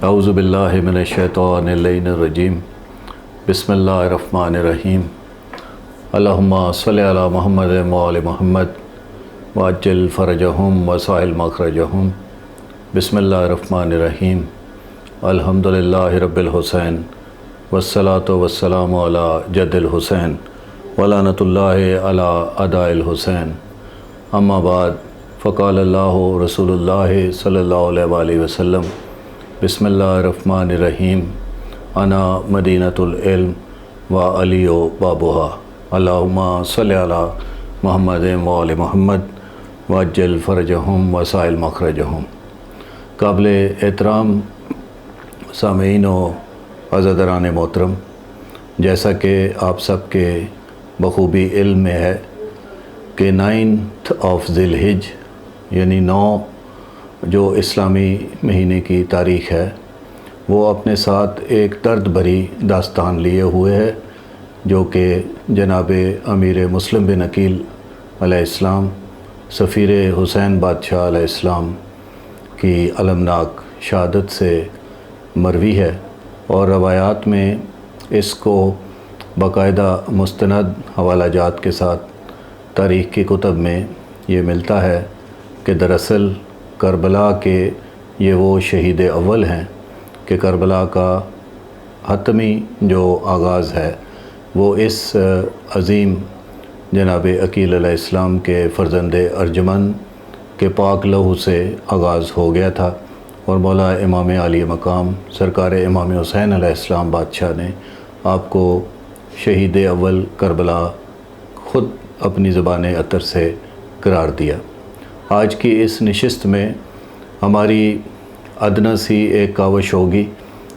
اعوذ باللہ من الشیطان اللعین الرجیم بسم اللہ الرحمن الرحیم اللہم صلی علی محمد وآل محمد وعجل فرجہم وسائل مخرجہم بسم اللہ الرحمن الرحیم الحمدللہ رب الحسین والصلاة والسلام علی جد الحسین ولعنۃ اللہ علی اعداء الحسین اما بعد فقال اللہ رسول اللہ صلی اللہ علیہ وآلہ وسلم بسم اللہ الرحمن الرحیم انا مدینۃ العلم و علی و بابہا اللہم صلی علی محمد وآل محمد وعجل فرجہم وسائل مخرجہم۔ قابل احترام سامعین و عزیزان محترم، جیسا کہ آپ سب کے بخوبی علم میں ہے کہ 9th آف ذی الحج یعنی 9 جو اسلامی مہینے کی تاریخ ہے وہ اپنے ساتھ ایک درد بھری داستان لیے ہوئے ہے، جو کہ جناب امیر مسلم بن عقیل علیہ السلام سفیر حسین بادشاہ علیہ السلام کی المناک شہادت سے مروی ہے، اور روایات میں اس کو باقاعدہ مستند حوالہ جات کے ساتھ تاریخ کی کتب میں یہ ملتا ہے کہ دراصل کربلا کے یہ وہ شہید اول ہیں کہ کربلا کا حتمی جو آغاز ہے وہ اس عظیم جناب عقیل علیہ السلام کے فرزند ارجمند کے پاک لہو سے آغاز ہو گیا تھا، اور مولا امام عالی مقام سرکار امام حسین علیہ السلام بادشاہ نے آپ کو شہید اول کربلا خود اپنی زبان اطر سے قرار دیا۔ آج کی اس نشست میں ہماری ادنیٰ سی ایک کاوش ہوگی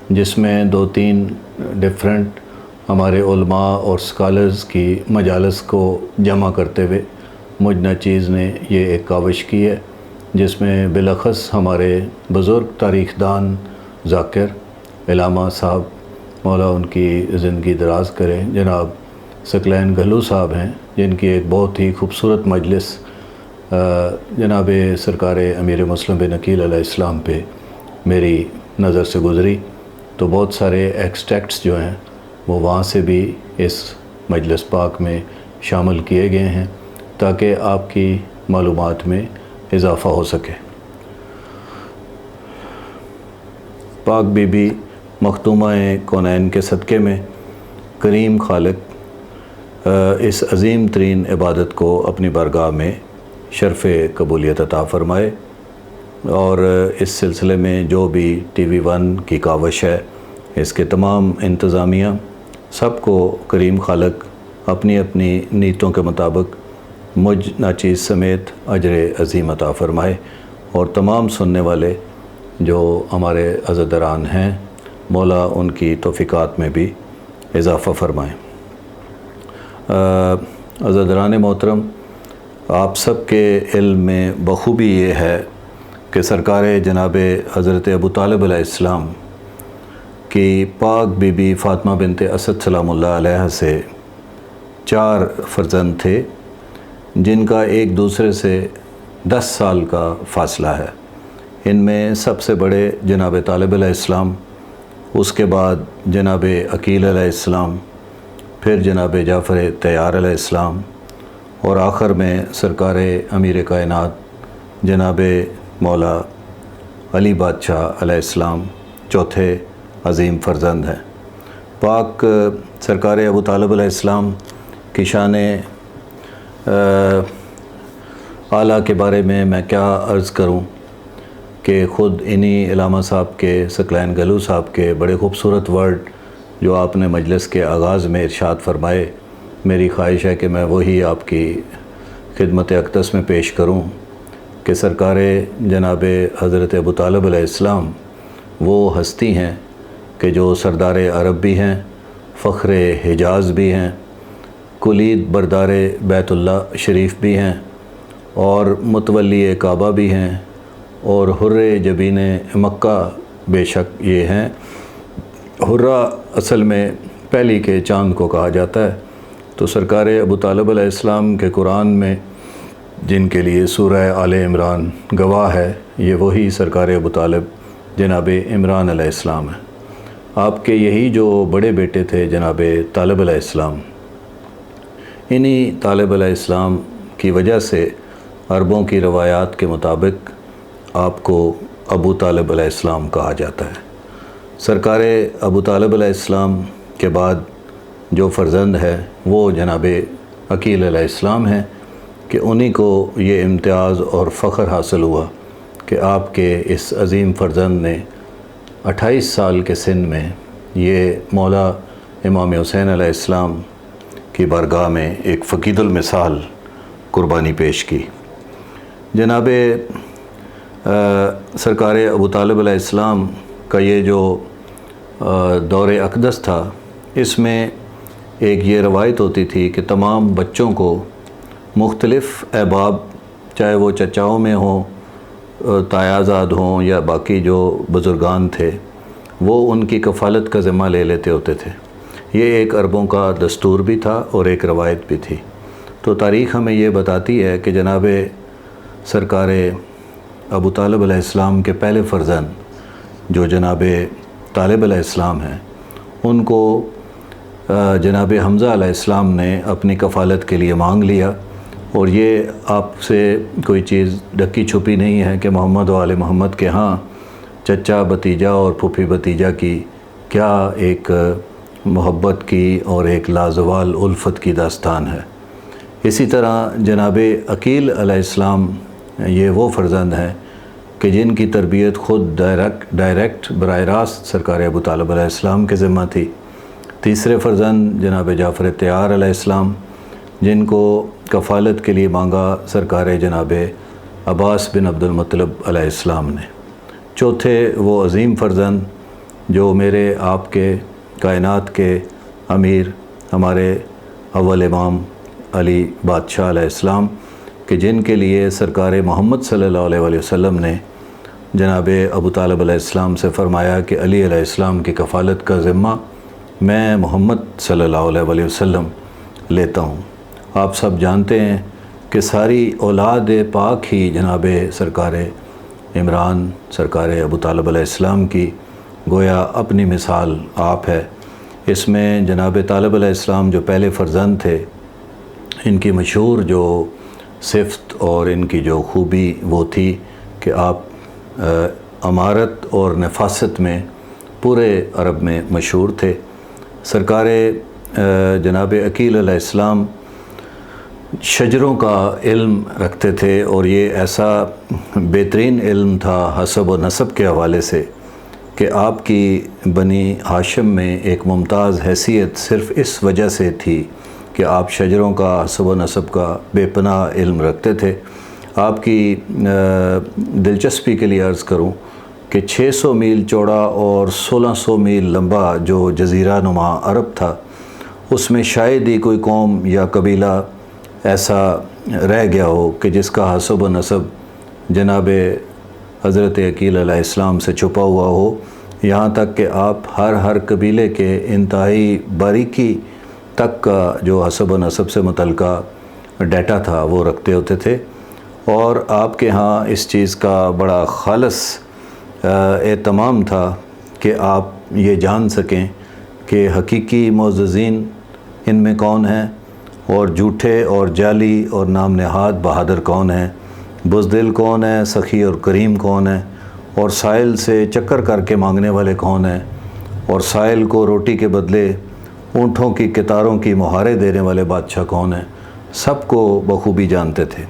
جس میں 2-3 ڈیفرنٹ ہمارے علماء اور سکالرز کی مجالس کو جمع کرتے ہوئے مجھ ناچیز نے یہ ایک کاوش کی ہے، جس میں بالاخص ہمارے بزرگ تاریخ دان ذاکر علامہ صاحب مولا ان کی زندگی دراز کریں جناب ثقلین گھلو صاحب ہیں، جن کی ایک بہت ہی خوبصورت مجلس جناب سرکار امیر مسلم بن عقیل علیہ السلام پہ میری نظر سے گزری، تو بہت سارے ایکسٹریکٹس جو ہیں وہ وہاں سے بھی اس مجلس پاک میں شامل کیے گئے ہیں تاکہ آپ کی معلومات میں اضافہ ہو سکے۔ پاک بی بی مختومہ کونین کے صدقے میں کریم خالق اس عظیم ترین عبادت کو اپنی بارگاہ میں شرف قبولیت عطا فرمائے، اور اس سلسلے میں جو بھی ٹی وی 1 کی کاوش ہے اس کے تمام انتظامیہ سب کو کریم خالق اپنی اپنی نیتوں کے مطابق مجھ ناچیز سمیت اجر عظیم عطا فرمائے، اور تمام سننے والے جو ہمارے عزیزان ہیں مولا ان کی توفیقات میں بھی اضافہ فرمائیں۔ عزیزان محترم، آپ سب کے علم میں بخوبی یہ ہے کہ سرکار جناب حضرت ابو طالب علیہ السلام کی پاک بی بی فاطمہ بنت اسد سلام اللہ علیہ سے 4 فرزند تھے، جن کا ایک دوسرے سے 10 سال کا فاصلہ ہے۔ ان میں سب سے بڑے جناب طالب علیہ السلام، اس کے بعد جناب عقیل علیہ السلام، پھر جناب جعفر طیار علیہ السلام، اور آخر میں سرکار امیر کائنات جناب مولا علی بادشاہ علیہ السلام چوتھے عظیم فرزند ہیں۔ پاک سرکار ابو طالب علیہ السلام کی شان اعلیٰ کے بارے میں کیا عرض کروں کہ خود انہی علامہ صاحب کے ثقلین گھلو صاحب کے بڑے خوبصورت ورڈ جو آپ نے مجلس کے آغاز میں ارشاد فرمائے، میری خواہش ہے کہ میں وہی آپ کی خدمت اقدس میں پیش کروں کہ سرکار جناب حضرت ابو طالب علیہ السلام وہ ہستی ہیں کہ جو سردار عرب بھی ہیں، فخر حجاز بھی ہیں، کلید بردار بیت اللہ شریف بھی ہیں، اور متولی کعبہ بھی ہیں، اور حر جبین مکہ بے شک یہ ہیں۔ حرہ اصل میں پہلی کے چاند کو کہا جاتا ہے، تو سرکار ابو طالب علیہ السلام کے قرآن میں جن کے لیے سورہ آل عمران گواہ ہے، یہ وہی سرکار ابو طالب جناب عمران علیہ السلام ہیں۔ آپ کے یہی جو بڑے بیٹے تھے جناب طالب علیہ السلام، انہی طالب علیہ السلام کی وجہ سے عربوں کی روایات کے مطابق آپ کو ابو طالب علیہ السلام کہا جاتا ہے۔ سرکار ابو طالب علیہ السلام کے بعد جو فرزند ہے وہ جناب عقیل علیہ السلام ہیں کہ انہی کو یہ امتیاز اور فخر حاصل ہوا کہ آپ کے اس عظیم فرزند نے 28 سال کے سن میں یہ مولا امام حسین علیہ السلام کی بارگاہ میں ایک فقید المثال قربانی پیش کی۔ جناب سرکار ابو طالب علیہ السلام کا یہ جو دور اقدس تھا، اس میں ایک یہ روایت ہوتی تھی کہ تمام بچوں کو مختلف احباب، چاہے وہ چچاؤں میں ہوں، تایازاد ہوں یا باقی جو بزرگان تھے، وہ ان کی کفالت کا ذمہ لے لیتے ہوتے تھے۔ یہ ایک عربوں کا دستور بھی تھا اور ایک روایت بھی تھی۔ تو تاریخ ہمیں یہ بتاتی ہے کہ جناب سرکار ابو طالب علیہ السلام کے پہلے فرزند جو جناب طالب علیہ السلام ہیں، ان کو جناب حمزہ علیہ السلام نے اپنی کفالت کے لیے مانگ لیا، اور یہ آپ سے کوئی چیز ڈکی چھپی نہیں ہے کہ محمد و آل محمد کے ہاں چچا بھتیجا اور پھوپھی بھتیجا کی کیا ایک محبت کی اور ایک لازوال الفت کی داستان ہے۔ اسی طرح جناب عقیل علیہ السلام یہ وہ فرزند ہیں کہ جن کی تربیت خود ڈائریکٹ براہ راست سرکار ابو طالب علیہ السلام کے ذمہ تھی۔ تیسرے فرزند جناب جعفر طیار علیہ السلام، جن کو کفالت کے لیے مانگا سرکار جناب عباس بن عبد المطلب علیہ السلام نے۔ چوتھے وہ عظیم فرزند جو میرے آپ کے کائنات کے امیر ہمارے اول امام علی بادشاہ علیہ السلام، کہ جن کے لیے سرکار محمد صلی اللہ علیہ وآلہ وسلم نے جناب ابو طالب علیہ السلام سے فرمایا کہ علی علیہ السلام کی کفالت کا ذمہ میں محمد صلی اللہ علیہ وآلہ وسلم لیتا ہوں۔ آپ سب جانتے ہیں کہ ساری اولاد پاک ہی جناب سرکار عمران، سرکار ابو طالب علیہ السلام کی گویا اپنی مثال آپ ہے۔ اس میں جناب طالب علیہ السلام جو پہلے فرزند تھے، ان کی مشہور جو صفت اور ان کی جو خوبی وہ تھی کہ آپ امارت اور نفاست میں پورے عرب میں مشہور تھے۔ سرکار جناب عقیل علیہ السلام شجروں کا علم رکھتے تھے، اور یہ ایسا بہترین علم تھا حسب و نسب کے حوالے سے کہ آپ کی بنی ہاشم میں ایک ممتاز حیثیت صرف اس وجہ سے تھی کہ آپ شجروں کا حسب و نسب کا بے پناہ علم رکھتے تھے۔ آپ کی دلچسپی کے لیے عرض کروں کہ 600 میل چوڑا اور 1600 میل لمبا جو جزیرہ نما عرب تھا، اس میں شاید ہی کوئی قوم یا قبیلہ ایسا رہ گیا ہو کہ جس کا حسب و نسب جناب حضرت عقیل علیہ السلام سے چھپا ہوا ہو، یہاں تک کہ آپ ہر قبیلے کے انتہائی باریکی تک کا جو حسب و نسب سے متعلقہ ڈیٹا تھا وہ رکھتے ہوتے تھے، اور آپ کے ہاں اس چیز کا بڑا خالص اہتمام تھا کہ آپ یہ جان سکیں کہ حقیقی معززین ان میں کون ہیں، اور جھوٹے اور جعلی اور نام نہاد بہادر کون ہیں، بزدل کون ہے، سخی اور کریم کون ہے، اور سائل سے چکر کر کے مانگنے والے کون ہیں، اور سائل کو روٹی کے بدلے اونٹوں کی کتاروں کی مہارے دینے والے بادشاہ کون ہیں، سب کو بخوبی جانتے تھے۔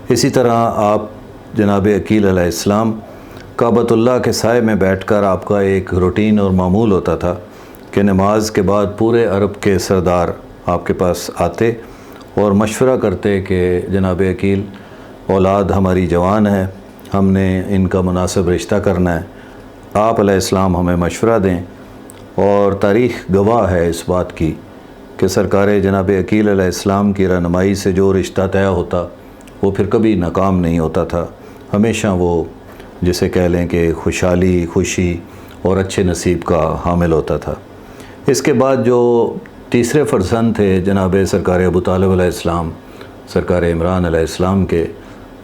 اسی طرح آپ جناب عقیل علیہ السلام کعبۃ اللہ کے سائے میں بیٹھ کر آپ کا ایک روٹین اور معمول ہوتا تھا کہ نماز کے بعد پورے عرب کے سردار آپ کے پاس آتے اور مشورہ کرتے کہ جناب عقیل، اولاد ہماری جوان ہے، ہم نے ان کا مناسب رشتہ کرنا ہے، آپ علیہ السلام ہمیں مشورہ دیں۔ اور تاریخ گواہ ہے اس بات کی کہ سرکار جناب عقیل علیہ السلام کی رہنمائی سے جو رشتہ طے ہوتا وہ پھر کبھی ناکام نہیں ہوتا تھا، ہمیشہ وہ جسے کہہ لیں کہ خوشحالی، خوشی اور اچھے نصیب کا حامل ہوتا تھا۔ اس کے بعد جو تیسرے فرزند تھے جناب سرکار ابو طالب علیہ السلام، سرکار عمران علیہ السلام کے،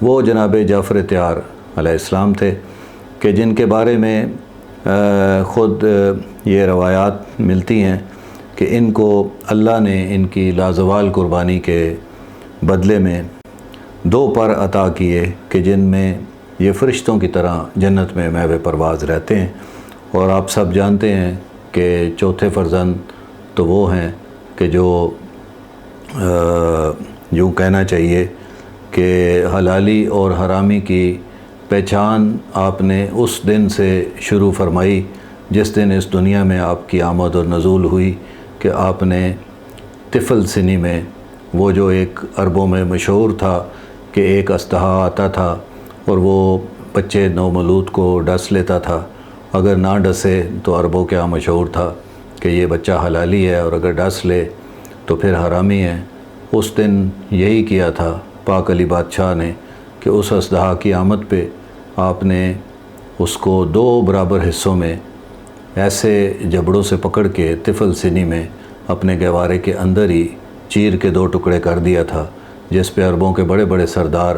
وہ جناب جعفر طیار علیہ السلام تھے۔ کہ جن کے بارے میں خود یہ روایات ملتی ہیں کہ ان کو اللہ نے ان کی لازوال قربانی کے بدلے میں 2 پر عطا کیے کہ جن میں یہ فرشتوں کی طرح جنت میں محو پرواز رہتے ہیں۔ اور آپ سب جانتے ہیں کہ چوتھے فرزند تو وہ ہیں کہ جو یوں کہنا چاہیے کہ حلالی اور حرامی کی پہچان آپ نے اس دن سے شروع فرمائی جس دن اس دنیا میں آپ کی آمد اور نزول ہوئی، کہ آپ نے طفل سنی میں وہ جو ایک عربوں میں مشہور تھا کہ ایک اسدحہ آتا تھا اور وہ بچے نومولود کو ڈس لیتا تھا، اگر نہ ڈسے تو عربوں کے یہاں مشہور تھا کہ یہ بچہ حلالی ہے، اور اگر ڈس لے تو پھر حرامی ہے۔ اس دن یہی کیا تھا پاک علی بادشاہ نے کہ اس اسدحہ کی آمد پہ آپ نے اس کو 2 برابر حصوں میں ایسے جبڑوں سے پکڑ کے طفل سنی میں اپنے گہوارے کے اندر ہی چیر کے 2 ٹکڑے کر دیا تھا، جس پہ عربوں کے بڑے بڑے سردار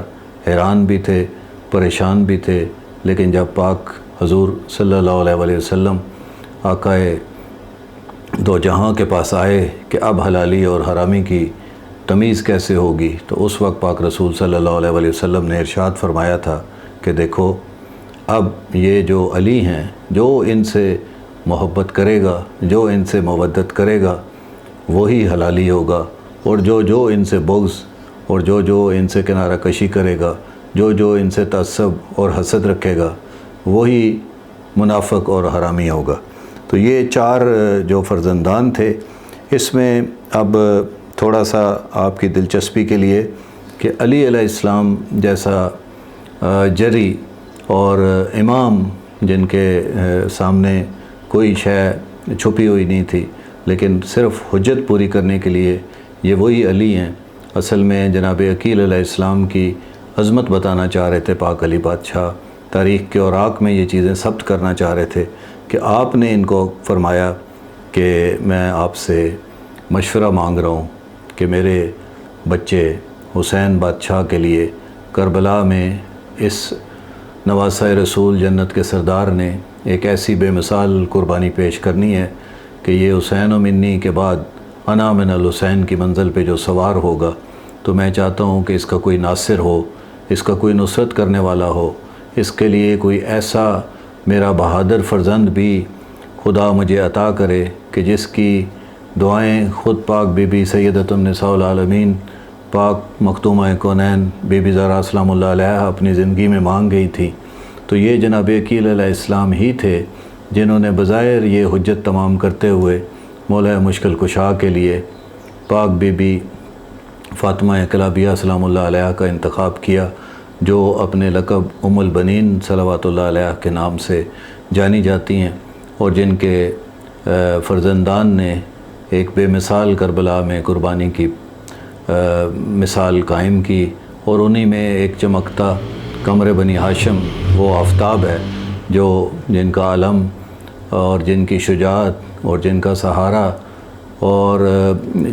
حیران بھی تھے، پریشان بھی تھے۔ لیکن جب پاک حضور صلی اللہ علیہ وسلم آقائے دو جہاں کے پاس آئے کہ اب حلالی اور حرامی کی تمیز کیسے ہوگی، تو اس وقت پاک رسول صلی اللہ علیہ وسلم نے ارشاد فرمایا تھا کہ دیکھو اب یہ جو علی ہیں، جو ان سے محبت کرے گا، جو ان سے مودت کرے گا وہی حلالی ہوگا، اور جو ان سے بغض اور جو ان سے کنارہ کشی کرے گا، جو ان سے تعصب اور حسد رکھے گا وہی منافق اور حرامی ہوگا۔ تو یہ 4 جو فرزندان تھے، اس میں اب تھوڑا سا آپ کی دلچسپی کے لیے کہ علی علیہ السلام جیسا جری اور امام جن کے سامنے کوئی شے چھپی ہوئی نہیں تھی، لیکن صرف حجت پوری کرنے کے لیے یہ وہی علی ہیں۔ اصل میں جناب عقیل علیہ السلام کی عظمت بتانا چاہ رہے تھے پاک علی بادشاہ، تاریخ کے اوراق میں یہ چیزیں ثبت کرنا چاہ رہے تھے کہ آپ نے ان کو فرمایا کہ میں آپ سے مشورہ مانگ رہا ہوں کہ میرے بچے حسین بادشاہ کے لیے کربلا میں اس نواسہ رسول جنت کے سردار نے ایک ایسی بے مثال قربانی پیش کرنی ہے کہ یہ حسین و منی کے بعد انا من الحسین کی منزل پہ جو سوار ہوگا، تو میں چاہتا ہوں کہ اس کا کوئی ناصر ہو، اس کا کوئی نصرت کرنے والا ہو، اس کے لیے کوئی ایسا میرا بہادر فرزند بھی خدا مجھے عطا کرے کہ جس کی دعائیں خود پاک بی بی سیدۃ النساء العالمین پاک مختومہ کونین بی بی زہرا سلام اللہ علیہ اپنی زندگی میں مانگ گئی تھی۔ تو یہ جناب عقیل علیہ السلام ہی تھے جنہوں نے بظاہر یہ حجت تمام کرتے ہوئے مولا مشکل کشا کے لیے پاک بی بی فاطمہ کلابیہ سلام اللہ علیہ کا انتخاب کیا، جو اپنے لقب ام البنین صلوات اللہ علیہ کے نام سے جانی جاتی ہیں، اور جن کے فرزندان نے ایک بے مثال کربلا میں قربانی کی مثال قائم کی، اور انہی میں ایک چمکتا قمر بنی ہاشم وہ آفتاب ہے جو جن کا علم اور جن کی شجاعت اور جن کا سہارا اور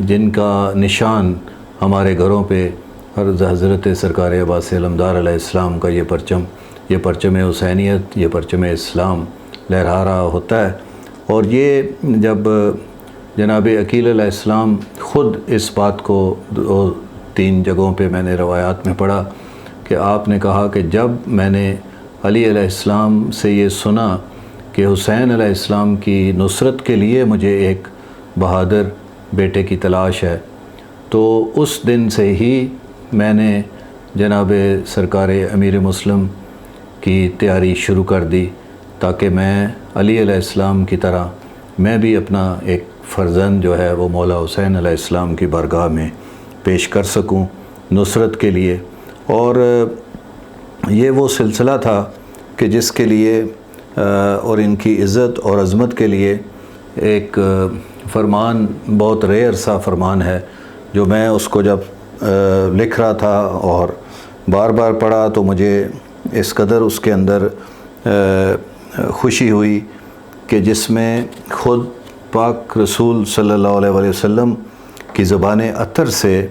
جن کا نشان ہمارے گھروں پہ حضرت سرکار عباس علمدار علیہ السلام کا یہ پرچم حسینیت، یہ پرچم اسلام لہرا رہا ہوتا ہے۔ اور یہ جب جناب عقیل علیہ السلام خود اس بات کو 2-3 جگہوں پہ میں نے روایات میں پڑھا کہ آپ نے کہا کہ جب میں نے علی علیہ السلام سے یہ سنا کہ حسین علیہ السلام کی نصرت کے لیے مجھے ایک بہادر بیٹے کی تلاش ہے، تو اس دن سے ہی میں نے جناب سرکار امیر مسلم کی تیاری شروع کر دی، تاکہ میں علی علیہ السلام کی طرح میں بھی اپنا ایک فرزند جو ہے وہ مولا حسین علیہ السلام کی بارگاہ میں پیش کر سکوں نصرت کے لیے۔ اور یہ وہ سلسلہ تھا کہ جس کے لیے اور ان کی عزت اور عظمت کے لیے ایک فرمان بہت ریئر سا فرمان ہے، جو میں اس کو جب لکھ رہا تھا اور بار بار پڑھا تو مجھے اس قدر اس کے اندر خوشی ہوئی کہ جس میں خود پاک رسول صلی اللہ علیہ وسلم کی زبان اطہر سے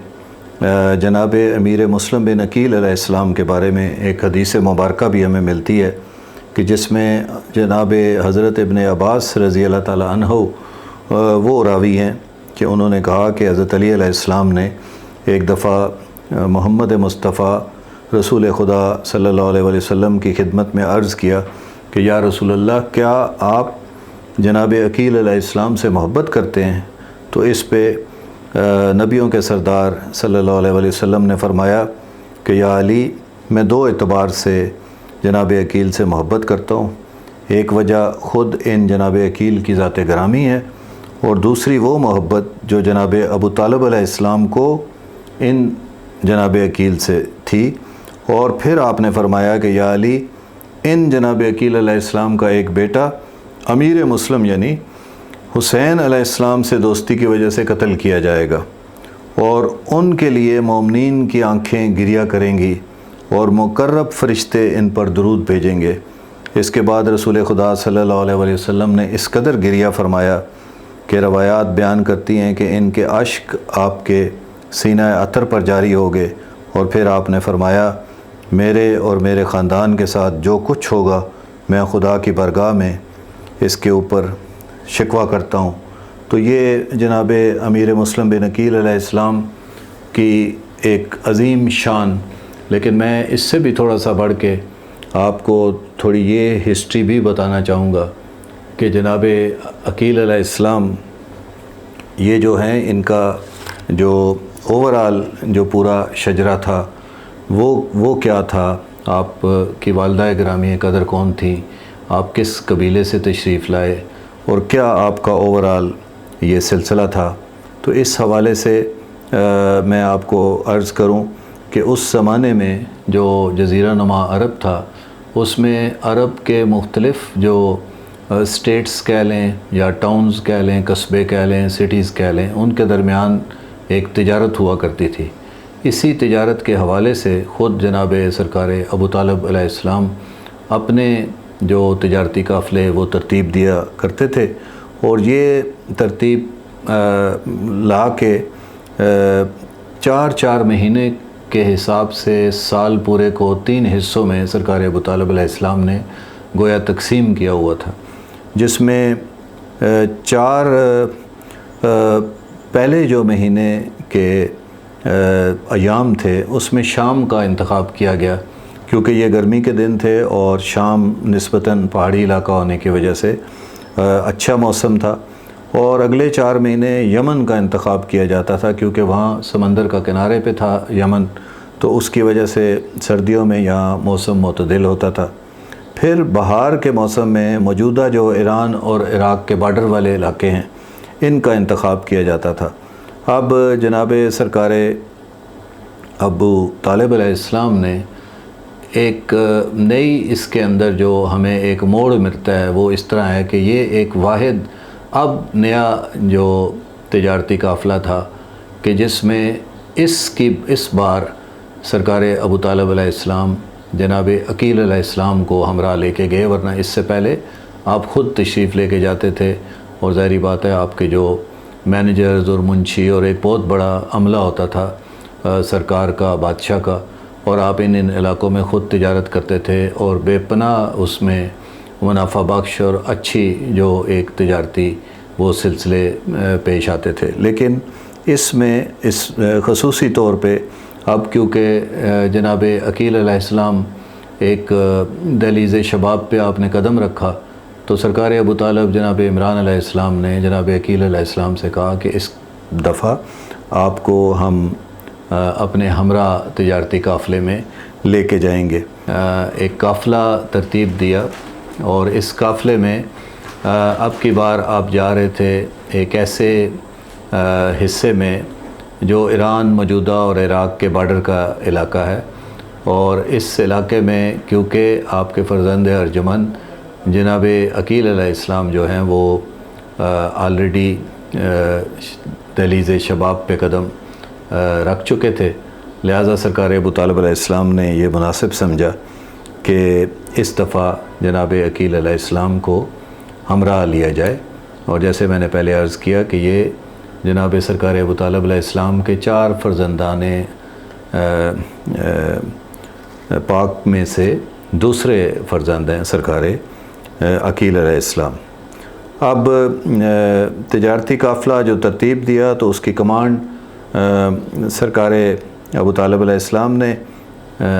جناب امیر مسلم بن عقیل علیہ السلام کے بارے میں ایک حدیث مبارکہ بھی ہمیں ملتی ہے کہ جس میں جناب حضرت ابن عباس رضی اللہ تعالیٰ عنہ وہ راوی ہیں کہ انہوں نے کہا کہ حضرت علی علیہ السلام نے ایک دفعہ محمد مصطفیٰ رسول خدا صلی اللہ علیہ وسلم کی خدمت میں عرض کیا کہ یا رسول اللہ، کیا آپ جناب عقیل علیہ السلام سے محبت کرتے ہیں؟ تو اس پہ نبیوں کے سردار صلی اللہ علیہ وسلم نے فرمایا کہ یا علی، میں دو اعتبار سے جناب عقیل سے محبت کرتا ہوں۔ ایک وجہ خود ان جناب عقیل کی ذات گرامی ہے، اور دوسری وہ محبت جو جناب ابو طالب علیہ السلام کو ان جناب عقیل سے تھی۔ اور پھر آپ نے فرمایا کہ یا علی، ان جناب عقیل علیہ السلام کا ایک بیٹا امیر مسلم یعنی حسین علیہ السلام سے دوستی کی وجہ سے قتل کیا جائے گا، اور ان کے لیے مومنین کی آنکھیں گریا کریں گی اور مقرب فرشتے ان پر درود بھیجیں گے۔ اس کے بعد رسول خدا صلی اللہ علیہ وسلم نے اس قدر گریا فرمایا کہ روایات بیان کرتی ہیں کہ ان کے اشک آپ کے سینہ عطر پر جاری ہو گئے، اور پھر آپ نے فرمایا میرے اور میرے خاندان کے ساتھ جو کچھ ہوگا میں خدا کی بارگاہ میں اس کے اوپر شکوہ کرتا ہوں۔ تو یہ جناب امیر مسلم بن عقیل علیہ السلام کی ایک عظیم شان، لیکن میں اس سے بھی تھوڑا سا بڑھ کے آپ کو تھوڑی یہ ہسٹری بھی بتانا چاہوں گا کہ جناب عقیل علیہ السلام یہ جو ہیں، ان کا جو اوورال جو پورا شجرہ تھا وہ کیا تھا، آپ کی والدہ گرامی قدر کون تھی، آپ کس قبیلے سے تشریف لائے، اور کیا آپ کا اوورال یہ سلسلہ تھا۔ تو اس حوالے سے میں آپ کو عرض کروں کہ اس زمانے میں جو جزیرہ نما عرب تھا، اس میں عرب کے مختلف جو اسٹیٹس کہہ لیں یا ٹاؤنز کہہ لیں، قصبے کہہ لیں، سٹیز کہہ لیں، ان کے درمیان ایک تجارت ہوا کرتی تھی۔ اسی تجارت کے حوالے سے خود جناب سرکار ابو طالب علیہ السلام اپنے جو تجارتی قافلے وہ ترتیب دیا کرتے تھے، اور یہ ترتیب لا کے 4 مہینے کے حساب سے سال پورے کو 3 حصوں میں سرکار ابو طالب علیہ السلام نے گویا تقسیم کیا ہوا تھا، جس میں 4 پہلے جو مہینے کے ایام تھے اس میں شام کا انتخاب کیا گیا، کیونکہ یہ گرمی کے دن تھے اور شام نسبتاً پہاڑی علاقہ ہونے کی وجہ سے اچھا موسم تھا، اور اگلے 4 مہینے یمن کا انتخاب کیا جاتا تھا، کیونکہ وہاں سمندر کا کنارے پہ تھا یمن، تو اس کی وجہ سے سردیوں میں یہاں موسم معتدل ہوتا تھا۔ پھر بہار کے موسم میں موجودہ جو ایران اور عراق کے بارڈر والے علاقے ہیں ان کا انتخاب کیا جاتا تھا۔ اب جناب سرکار ابو طالب علیہ السلام نے ایک نئی اس کے اندر جو ہمیں ایک موڑ ملتا ہے وہ اس طرح ہے کہ یہ ایک واحد اب نیا جو تجارتی قافلہ تھا کہ جس میں اس بار سرکار ابو طالب علیہ السلام جناب عقیل علیہ السلام کو ہمراہ لے کے گئے، ورنہ اس سے پہلے آپ خود تشریف لے کے جاتے تھے، اور ظاہری بات ہے آپ کے جو مینیجرز اور منشی اور ایک بہت بڑا عملہ ہوتا تھا سرکار کا، بادشاہ کا، اور آپ ان علاقوں میں خود تجارت کرتے تھے، اور بے پناہ اس میں منافع بخش اور اچھی جو ایک تجارتی وہ سلسلے پیش آتے تھے۔ لیکن اس میں اس خصوصی طور پہ اب کیونکہ جناب عقیل علیہ السلام ایک دہلیز شباب پہ آپ نے قدم رکھا، تو سرکار ابو طالب جناب عمران علیہ السلام نے جناب عقیل علیہ السلام سے کہا کہ اس دفعہ آپ کو ہم اپنے ہمراہ تجارتی قافلے میں لے کے جائیں گے۔ ایک قافلہ ترتیب دیا، اور اس قافلے میں اب کی بار آپ جا رہے تھے ایک ایسے حصے میں جو ایران موجودہ اور عراق کے بارڈر کا علاقہ ہے، اور اس علاقے میں کیونکہ آپ کے فرزند ارجمند جناب عقیل علیہ السلام جو ہیں وہ آلریڈی دہلیز شباب پہ قدم رکھ چکے تھے، لہٰذا سرکار ابو طالب علیہ السلام نے یہ مناسب سمجھا کہ اس دفعہ جناب عقیل علیہ السلام کو ہمراہ لیا جائے۔ اور جیسے میں نے پہلے عرض کیا کہ یہ جناب سرکار ابو طالب علیہ السلام کے 4 فرزندان پاک میں سے دوسرے فرزند ہیں سرکار عقیل علیہ السلام۔ اب تجارتی قافلہ جو ترتیب دیا تو اس کی کمانڈ سرکار ابو طالب علیہ السلام نے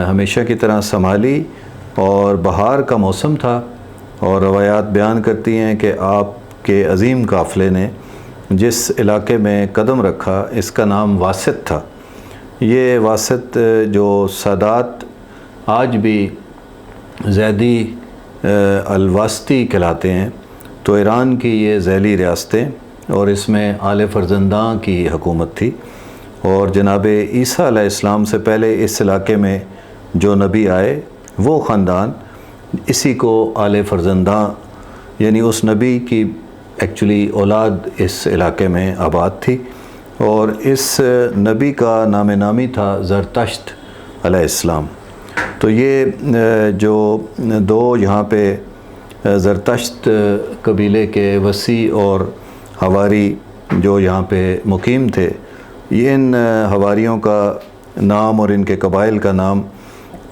ہمیشہ کی طرح سنبھالی، اور بہار کا موسم تھا، اور روایات بیان کرتی ہیں کہ آپ کے عظیم قافلے نے جس علاقے میں قدم رکھا اس کا نام واسط تھا۔ یہ واسط جو سادات آج بھی زیدی الواسطی کہلاتے ہیں، تو ایران کی یہ ذیلی ریاستیں، اور اس میں آل فرزنداں کی حکومت تھی، اور جناب عیسیٰ علیہ السلام سے پہلے اس علاقے میں جو نبی آئے وہ خاندان اسی کو آل فرزنداں، یعنی اس نبی کی ایکچولی اولاد اس علاقے میں آباد تھی، اور اس نبی کا نام نامی تھا زرتشت علیہ السلام۔ تو یہ جو دو یہاں پہ زرتشت قبیلے کے وسیع اور حواری جو یہاں پہ مقیم تھے، یہ ان حواریوں کا نام اور ان کے قبائل کا نام،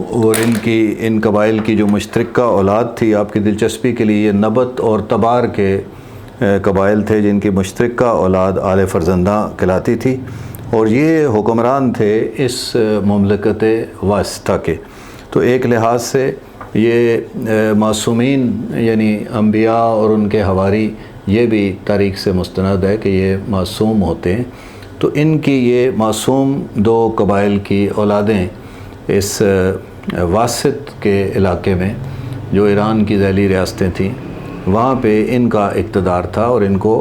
اور ان قبائل کی جو مشترکہ اولاد تھی، آپ کی دلچسپی کے لیے یہ نبت اور تبار کے قبائل تھے جن کی مشترکہ اولاد آل فرزنداں کہلاتی تھی، اور یہ حکمران تھے اس مملکت واسطہ کے۔ تو ایک لحاظ سے یہ معصومین یعنی انبیاء اور ان کے حواری یہ بھی تاریخ سے مستند ہے کہ یہ معصوم ہوتے ہیں۔ تو ان کی یہ معصوم دو قبائل کی اولادیں اس واسط کے علاقے میں جو ایران کی ذیلی ریاستیں تھیں وہاں پہ ان کا اقتدار تھا، اور ان کو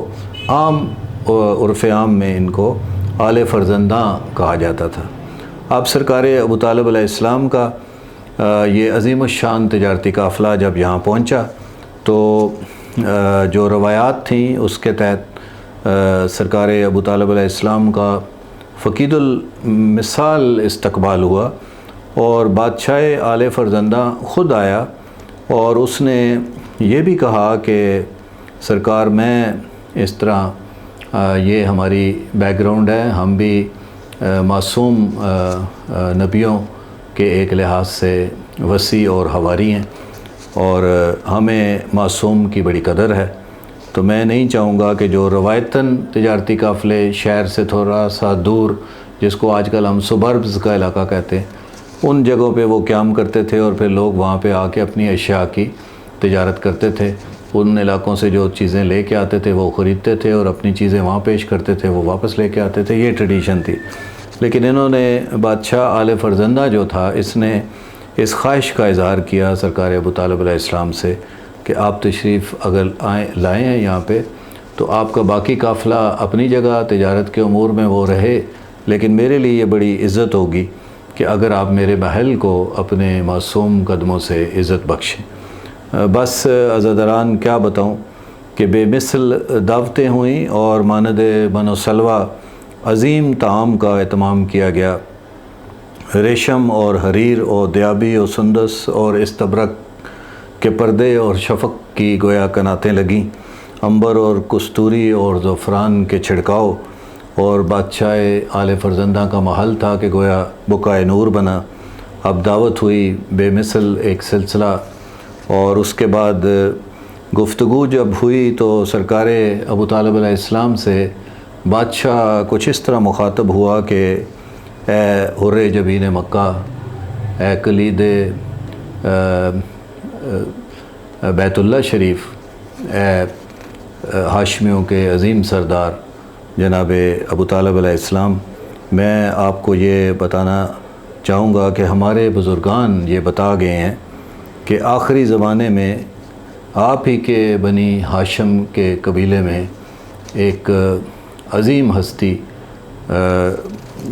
عام عرف عام میں ان کو آل فرزنداں کہا جاتا تھا۔ اب سرکار ابو طالب علیہ السلام کا یہ عظیم الشان تجارتی قافلہ جب یہاں پہنچا تو جو روایات تھیں اس کے تحت سرکار ابو طالب علیہ السلام کا فقید المثال استقبال ہوا، اور بادشاہ آل فرزندہ خود آیا، اور اس نے یہ بھی کہا کہ سرکار میں اس طرح یہ ہماری بیک گراؤنڈ ہے، ہم بھی معصوم نبیوں کے ایک لحاظ سے وسیع اور حواری ہیں، اور ہمیں معصوم کی بڑی قدر ہے۔ تو میں نہیں چاہوں گا کہ جو روایتاً تجارتی قافلے شہر سے تھوڑا سا دور، جس کو آج کل ہم سبربز کا علاقہ کہتے ہیں، ان جگہوں پہ وہ قیام کرتے تھے، اور پھر لوگ وہاں پہ آ کے اپنی اشیاء کی تجارت کرتے تھے، ان علاقوں سے جو چیزیں لے کے آتے تھے وہ خریدتے تھے، اور اپنی چیزیں وہاں پیش کرتے تھے، وہ واپس لے کے آتے تھے، یہ ٹریڈیشن تھی۔ لیکن انہوں نے بادشاہ آل فرزندہ جو تھا اس نے اس خواہش کا اظہار کیا سرکار ابو طالب علیہ السلام سے کہ آپ تشریف اگر لائے ہیں یہاں پہ تو آپ کا باقی قافلہ اپنی جگہ تجارت کے امور میں وہ رہے، لیکن میرے لیے یہ بڑی عزت ہوگی کہ اگر آپ میرے محل کو اپنے معصوم قدموں سے عزت بخشیں۔ بس عزاداران کیا بتاؤں کہ بے مثل دعوتیں ہوئیں، اور ماند من و سلوہ عظیم طعام کا اہتمام کیا گیا۔ ریشم اور حریر اور دیابی اور سندس اور استبرق کے پردے اور شفق کی گویا کناتیں لگیں، عنبر اور کستوری اور زعفران کے چھڑکاؤ، اور بادشاہ آل فرزندہ کا محل تھا کہ گویا بقائے نور بنا۔ اب دعوت ہوئی بے مثل ایک سلسلہ، اور اس کے بعد گفتگو جب ہوئی تو سرکار ابو طالب علیہ السلام سے بادشاہ کچھ اس طرح مخاطب ہوا کہ اے حر جبین مکہ، اے کلید بیت اللہ شریف، اے ہاشمیوں کے عظیم سردار جناب ابو طالب علیہ السلام، میں آپ کو یہ بتانا چاہوں گا کہ ہمارے بزرگان یہ بتا گئے ہیں کہ آخری زمانے میں آپ ہی کے بنی ہاشم کے قبیلے میں ایک عظیم ہستی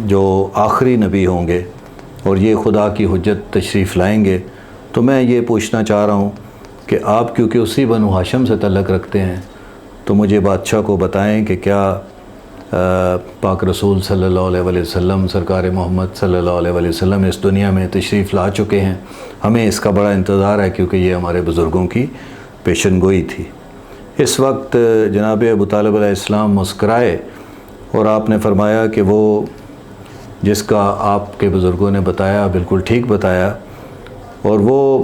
جو آخری نبی ہوں گے، اور یہ خدا کی حجت تشریف لائیں گے۔ تو میں یہ پوچھنا چاہ رہا ہوں کہ آپ کیونکہ اسی بنو ہاشم سے تعلق رکھتے ہیں تو مجھے بادشاہ کو بتائیں کہ کیا پاک رسول صلی اللہ علیہ وسلم، سرکار محمد صلی اللہ علیہ وسلم اس دنیا میں تشریف لا چکے ہیں؟ ہمیں اس کا بڑا انتظار ہے کیونکہ یہ ہمارے بزرگوں کی پیشن گوئی تھی۔ اس وقت جناب ابو طالب علیہ السلام مسکرائے، اور آپ نے فرمایا کہ وہ جس کا آپ کے بزرگوں نے بتایا بالکل ٹھیک بتایا، اور وہ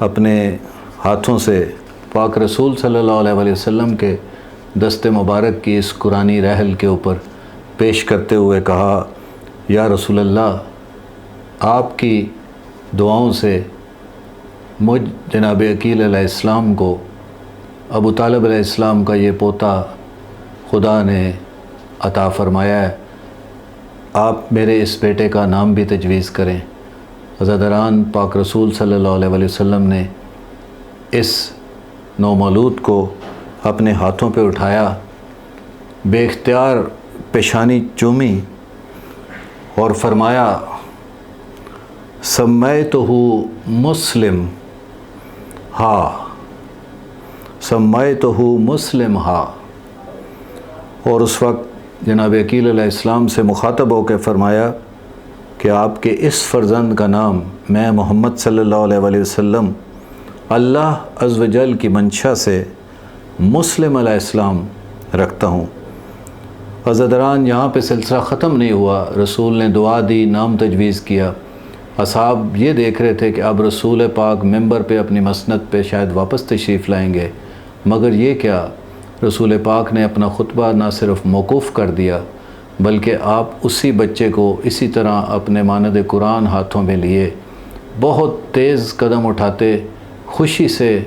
اپنے ہاتھوں سے پاک رسول صلی اللہ علیہ وسلم کے دست مبارک کی اس قرآنی رحل کے اوپر پیش کرتے ہوئے کہا، یا رسول اللہ، آپ کی دعاؤں سے مجھ جناب عقیل علیہ السلام کو ابو طالب علیہ السلام کا یہ پوتا خدا نے عطا فرمایا ہے، آپ میرے اس بیٹے کا نام بھی تجویز کریں۔ عزاداران، پاک رسول صلی اللہ علیہ وسلم نے اس نومولود کو اپنے ہاتھوں پہ اٹھایا، بے اختیار پیشانی چومی اور فرمایا، سمیتہ مسلم ہا، سمیتہ مسلم ہا۔ اور اس وقت جناب عقیل علیہ السلام سے مخاطب ہو کے فرمایا کہ آپ کے اس فرزند کا نام میں محمد صلی اللہ علیہ وسلم اللہ عز و جل کی منشا سے مسلم علیہ السلام رکھتا ہوں۔ عزاداران، یہاں پہ سلسلہ ختم نہیں ہوا، رسول نے دعا دی، نام تجویز کیا۔ اصحاب یہ دیکھ رہے تھے کہ اب رسول پاک ممبر پہ اپنی مسند پہ شاید واپس تشریف لائیں گے، مگر یہ کیا، رسول پاک نے اپنا خطبہ نہ صرف موقوف کر دیا بلکہ آپ اسی بچے کو اسی طرح اپنے ماند قرآن ہاتھوں میں لیے بہت تیز قدم اٹھاتے، خوشی سے،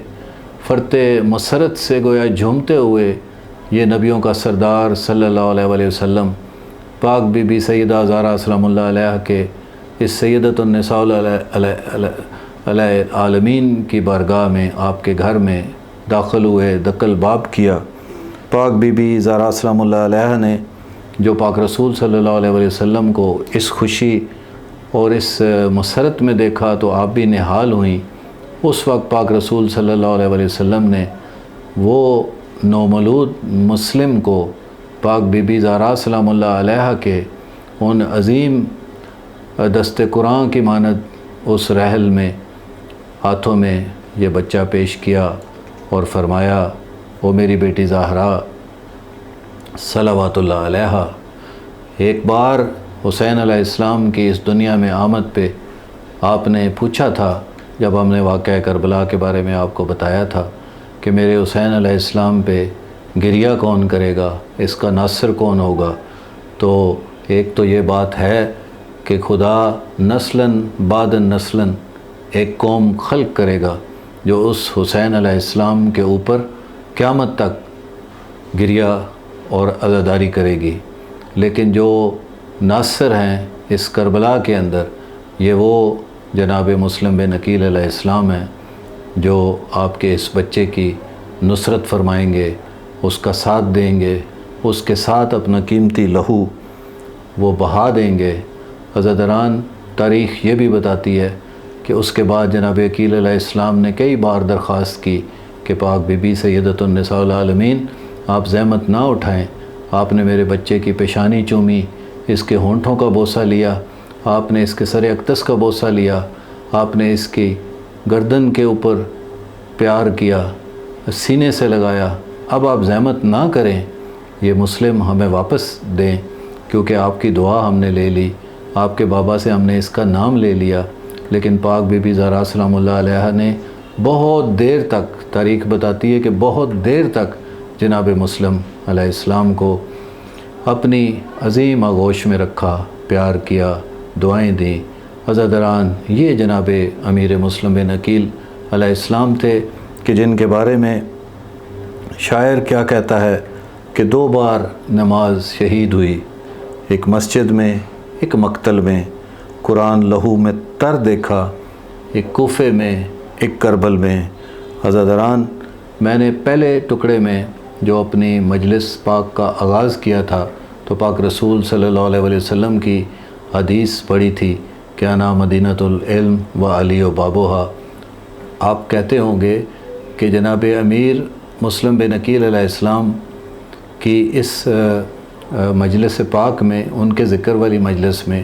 فرتے مسرت سے گویا جھومتے ہوئے یہ نبیوں کا سردار صلی اللہ علیہ وسلم پاک بی بی سیدہ زہرا سلام اللہ علیہ کے اس سیدۃ النساء علیہ عالمین کی بارگاہ میں، آپ کے گھر میں داخل ہوئے، دقل باب کیا۔ پاک بی بی زہرا سلام اللہ علیہ نے جو پاک رسول صلی اللہ علیہ وسلم کو اس خوشی اور اس مسرت میں دیکھا تو آپ بھی نہال ہوئیں۔ اس وقت پاک رسول صلی اللہ علیہ وسلم نے وہ نومولود مسلم کو پاک بی بی زہرا سلام اللہ علیہ کے ان عظیم دست قرآن کی مانند اس رحل میں ہاتھوں میں یہ بچہ پیش کیا اور فرمایا، وہ میری بیٹی زہرا صلوات اللہ علیہ، ایک بار حسین علیہ السلام کی اس دنیا میں آمد پہ آپ نے پوچھا تھا، جب ہم نے واقعہ کربلا کے بارے میں آپ کو بتایا تھا کہ میرے حسین علیہ السلام پہ گریہ کون کرے گا، اس کا ناصر کون ہوگا، تو ایک تو یہ بات ہے کہ خدا نسلاً بعد نسلاً ایک قوم خلق کرے گا جو اس حسین علیہ السلام کے اوپر قیامت تک گریہ اور عزاداری کرے گی، لیکن جو ناصر ہیں اس کربلا کے اندر یہ وہ جناب مسلم بن عقیل علیہ السلام ہیں جو آپ کے اس بچے کی نصرت فرمائیں گے، اس کا ساتھ دیں گے، اس کے ساتھ اپنا قیمتی لہو وہ بہا دیں گے۔ عزاداران، تاریخ یہ بھی بتاتی ہے کہ اس کے بعد جناب عقیل علیہ السلام نے کئی بار درخواست کی کہ پاک بی بی سیدۃ النساء العالمین آپ زحمت نہ اٹھائیں، آپ نے میرے بچے کی پیشانی چومی، اس کے ہونٹوں کا بوسہ لیا، آپ نے اس کے سر اقدس کا بوسہ لیا، آپ نے اس کی گردن کے اوپر پیار کیا، سینے سے لگایا، اب آپ زحمت نہ کریں، یہ مسلم ہمیں واپس دیں، کیونکہ آپ کی دعا ہم نے لے لی، آپ کے بابا سے ہم نے اس کا نام لے لیا۔ لیکن پاک بی بی زہرا سلام اللہ علیہ نے بہت دیر تک، تاریخ بتاتی ہے کہ بہت دیر تک جناب مسلم علیہ السلام کو اپنی عظیم آغوش میں رکھا، پیار کیا، دعائیں دیں۔ عزاداران، یہ جناب امیر مسلم بن عقیل علیہ السلام تھے کہ جن کے بارے میں شاعر کیا کہتا ہے کہ 2 بار نماز شہید ہوئی، ایک مسجد میں، ایک مقتل میں، قرآن لہو میں تر دیکھا، ایک کوفے میں، ایک کربل میں۔ عزاداران، میں نے پہلے ٹکڑے میں جو اپنی مجلس پاک کا آغاز کیا تھا تو پاک رسول صلی اللہ علیہ وسلم کی حدیث پڑھی تھی کہ انا مدینۃ العلم و علی و بابوہا۔ آپ کہتے ہوں گے کہ جناب امیر مسلم بن عقیل علیہ السلام کی اس مجلس پاک میں، ان کے ذکر والی مجلس میں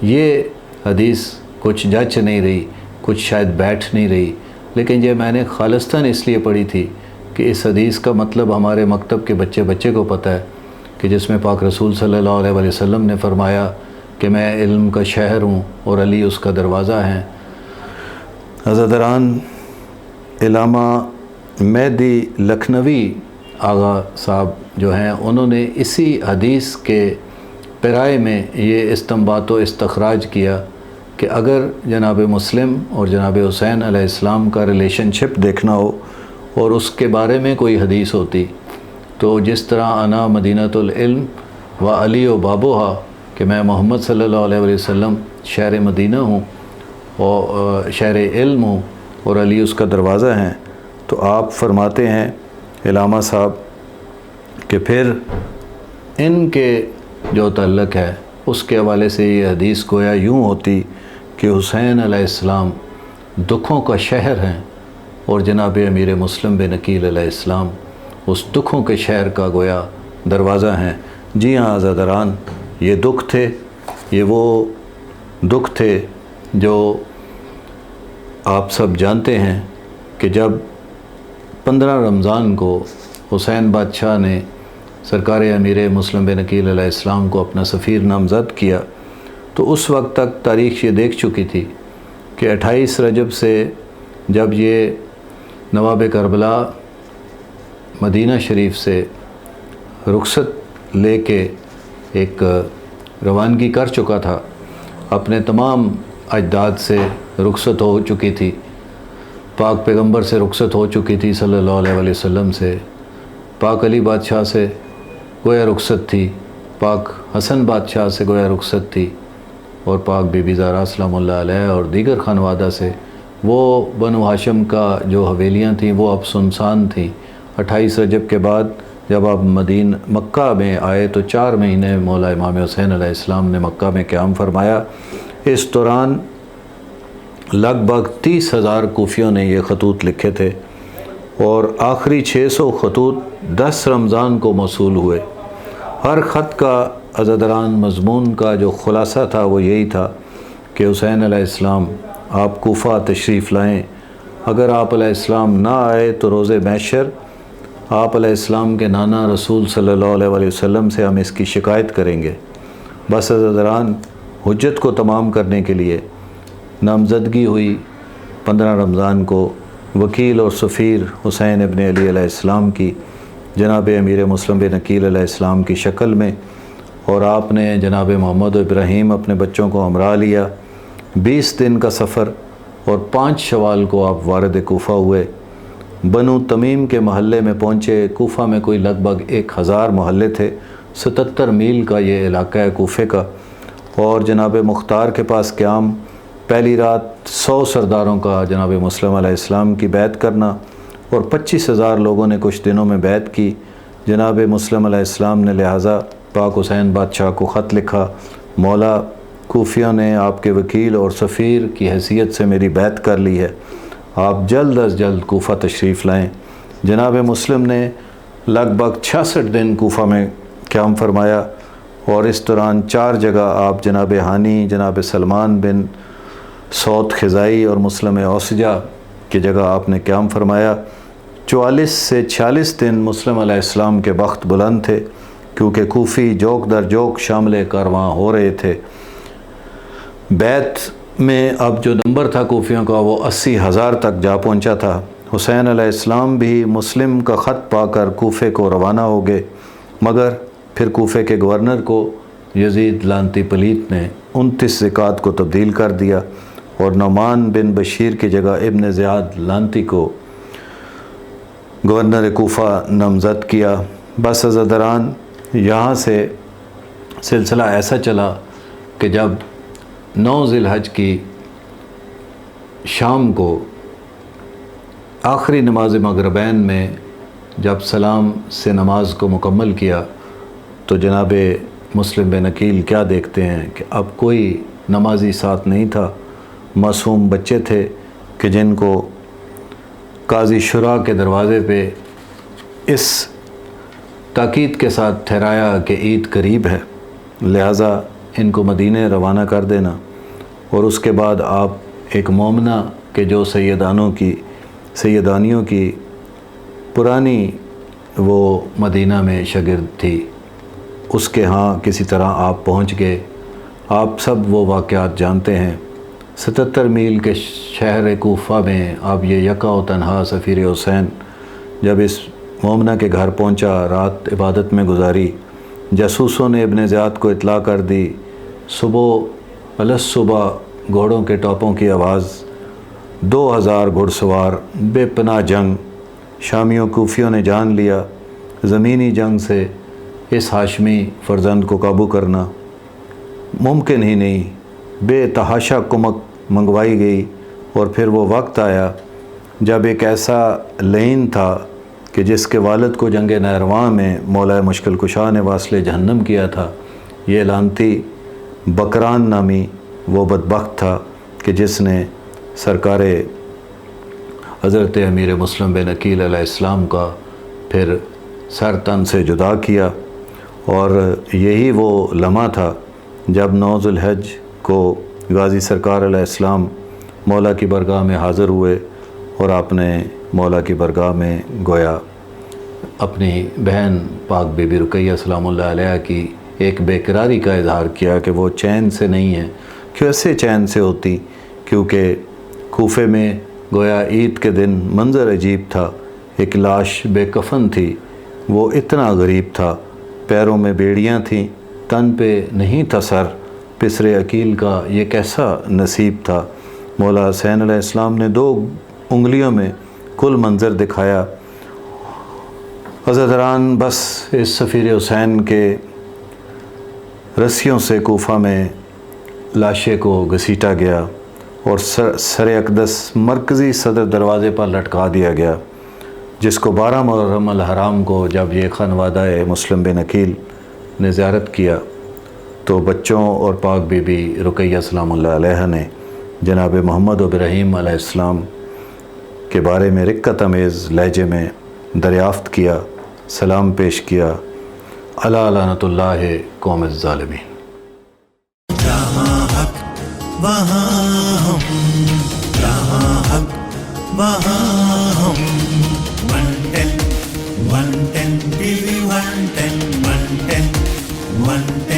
یہ حدیث کچھ جچ نہیں رہی، کچھ شاید بیٹھ نہیں رہی، لیکن یہ میں نے خالصتاً اس لیے پڑھی تھی کہ اس حدیث کا مطلب ہمارے مکتب کے بچے کو پتہ ہے، کہ جس میں پاک رسول صلی اللہ علیہ وسلم نے فرمایا کہ میں علم کا شہر ہوں اور علی اس کا دروازہ ہیں۔ عزاداران، علامہ مہدی لکھنوی آغا صاحب جو ہیں، انہوں نے اسی حدیث کے پیرائے میں یہ استنباط و استخراج کیا کہ اگر جناب مسلم اور جناب حسین علیہ السلام کا ریلیشن شپ دیکھنا ہو اور اس کے بارے میں کوئی حدیث ہوتی تو جس طرح انا مدینۃ العلم و علی و بابوہا کہ میں محمد صلی اللہ علیہ وسلم شہر مدینہ ہوں اور شہر علم ہوں اور علی اس کا دروازہ ہیں، تو آپ فرماتے ہیں علامہ صاحب کہ پھر ان کے جو تعلق ہے اس کے حوالے سے یہ حدیث گویا یوں ہوتی کہ حسین علیہ السلام دکھوں کا شہر ہیں اور جناب امیر مسلم بن عقیل علیہ السلام اس دکھوں کے شہر کا گویا دروازہ ہیں۔ جی ہاں عزاداران، یہ دکھ تھے، یہ وہ دکھ تھے جو آپ سب جانتے ہیں کہ جب 15 رمضان کو حسین بادشاہ نے سرکار امیر مسلم بن عقیل علیہ السلام کو اپنا سفیر نامزد کیا تو اس وقت تک تاریخ یہ دیکھ چکی تھی کہ 28 رجب سے جب یہ نواب کربلا مدینہ شریف سے رخصت لے کے ایک روانگی کر چکا تھا، اپنے تمام اجداد سے رخصت ہو چکی تھی، پاک پیغمبر سے رخصت ہو چکی تھی صلی اللہ علیہ وسلم سے، پاک علی بادشاہ سے گویا رخصت تھی، پاک حسن بادشاہ سے گویا رخصت تھی، اور پاک بی بی زہرا سلام اللہ علیہ اور دیگر خانوادہ سے، وہ بنو ہاشم کا جو حویلیاں تھیں وہ اب سنسان تھیں۔ 28 رجب کے بعد جب آپ مکہ میں آئے تو 4 مہینے مولا امام حسین علیہ السلام نے مکہ میں قیام فرمایا۔ اس دوران لگ بھگ 30,000 کوفیوں نے یہ خطوط لکھے تھے اور آخری 600 خطوط 10 رمضان کو موصول ہوئے۔ ہر خط کا عزاداران مضمون کا جو خلاصہ تھا وہ یہی تھا کہ حسین علیہ السلام آپ کوفہ تشریف لائیں، اگر آپ علیہ السلام نہ آئے تو روز محشر آپ علیہ السلام کے نانا رسول صلی اللہ علیہ وسلم سے ہم اس کی شکایت کریں گے۔ بس عزاداران، حجت کو تمام کرنے کے لیے نامزدگی ہوئی 15 رمضان کو وکیل اور سفیر حسین ابن علی علیہ السلام کی جناب امیر مسلم بن عقیل علیہ السلام کی شکل میں، اور آپ نے جناب محمد ابراہیم اپنے بچوں کو ہمراہ لیا۔ 20 دن کا سفر اور 5 شوال کو آپ وارد کوفہ ہوئے، بنو تمیم کے محلے میں پہنچے۔ کوفہ میں کوئی لگ بھگ 1000 محلے تھے، 77 میل کا یہ علاقہ ہے کوفے کا، اور جناب مختار کے پاس قیام، پہلی رات 100 سرداروں کا جناب مسلم علیہ السلام کی بیعت کرنا، اور 25,000 لوگوں نے کچھ دنوں میں بیعت کی۔ جناب مسلم علیہ السلام نے لہٰذا پاک حسین بادشاہ کو خط لکھا، مولا کوفیوں نے آپ کے وکیل اور سفیر کی حیثیت سے میری بیعت کر لی ہے، آپ جلد از جلد کوفہ تشریف لائیں۔ جناب مسلم نے لگ بھگ 66 دن کوفہ میں قیام فرمایا، اور اس دوران 4 جگہ آپ جناب ہانی، جناب سلمان بن سعود خزائی اور مسلم اوسجہ کی جگہ آپ نے قیام فرمایا۔ 44 سے 46 دن مسلم علیہ السلام کے بخت بلند تھے، کیونکہ کوفی جوک در جوک شامل کارواں ہو رہے تھے۔ بیت میں اب جو نمبر تھا کوفیوں کا وہ 80,000 تک جا پہنچا تھا۔ حسین علیہ السلام بھی مسلم کا خط پا کر کوفے کو روانہ ہو گئے، مگر پھر کوفے کے گورنر کو یزید لانتی پلیت نے 29 زکوٰۃ کو تبدیل کر دیا اور نعمان بن بشیر کی جگہ ابن زیاد لانتی کو گورنر کوفہ نامزد کیا۔ بس عزاداران، یہاں سے سلسلہ ایسا چلا کہ جب 9 ذی الحج کی شام کو آخری نماز مغربین میں جب سلام سے نماز کو مکمل کیا تو جناب مسلم بن عقیل کیا دیکھتے ہیں کہ اب کوئی نمازی ساتھ نہیں تھا، معصوم بچے تھے کہ جن کو قاضی شورا کے دروازے پہ اس تاکید کے ساتھ ٹھہرایا کہ عید قریب ہے، لہٰذا ان کو مدینے روانہ کر دینا، اور اس کے بعد آپ ایک مومنہ کہ جو سیدانیوں کی پرانی وہ مدینہ میں شاگرد تھی، اس کے ہاں کسی طرح آپ پہنچ گئے۔ آپ سب وہ واقعات جانتے ہیں۔ 77 میل کے شہر کوفہ میں اب یہ یکا و تنہا سفیر حسین جب اس مومنہ کے گھر پہنچا، رات عبادت میں گزاری۔ جاسوسوں نے ابن زیاد کو اطلاع کر دی۔ صبح صبح گھوڑوں کے ٹاپوں کی آواز، 2000 گھڑ سوار، بے پناہ جنگ۔ شامیوں کوفیوں نے جان لیا زمینی جنگ سے اس ہاشمی فرزند کو قابو کرنا ممکن ہی نہیں۔ بے تحاشا کمک منگوائی گئی، اور پھر وہ وقت آیا جب ایک ایسا لعین تھا کہ جس کے والد کو جنگ نہرواں میں مولا مشکل کشا نے واصل جہنم کیا تھا، یہ لعنتی بکران نامی وہ بدبخت تھا کہ جس نے سرکار حضرت امیر مسلم بن عقیل علیہ السلام کا پھر سر تن سے جدا کیا۔ اور یہی وہ لمحہ تھا جب 9 ذو الحج کو غازی سرکار علیہ السلام مولا کی برگاہ میں حاضر ہوئے، اور آپ نے مولا کی برگاہ میں گویا اپنی بہن پاک بی بی رقیہ سلام اللہ علیہ کی ایک بے قراری کا اظہار کیا کہ وہ چین سے نہیں ہے۔ کیسے چین سے ہوتی؟ کیونکہ کوفے میں گویا عید کے دن منظر عجیب تھا، ایک لاش بے کفن تھی، وہ اتنا غریب تھا، پیروں میں بیڑیاں تھیں، تن پہ نہیں تھا سر۔ پسر عقیل کا یہ کیسا نصیب تھا۔ مولا حسین علیہ السلام نے 2 انگلیوں میں کل منظر دکھایا۔ عزاداران بس اس سفیر حسین کے رسیوں سے کوفہ میں لاشے کو گھسیٹا گیا اور سر اقدس مرکزی صدر دروازے پر لٹکا دیا گیا، جس کو 12 محرم الحرام کو جب یہ خانوادہ مسلم بن عقیل نے زیارت کیا تو بچوں اور پاک بی بی رقیہ سلام اللہ علیہ نے جناب محمد ابراہیم علیہ السلام کے بارے میں رقت امیز لہجے میں دریافت کیا، سلام پیش کیا۔ علی لعنت اللہ قوم الظالمین۔ جہاں حق وہاں ہم، جہاں حق وہاں ہم، 110 110 110 110 110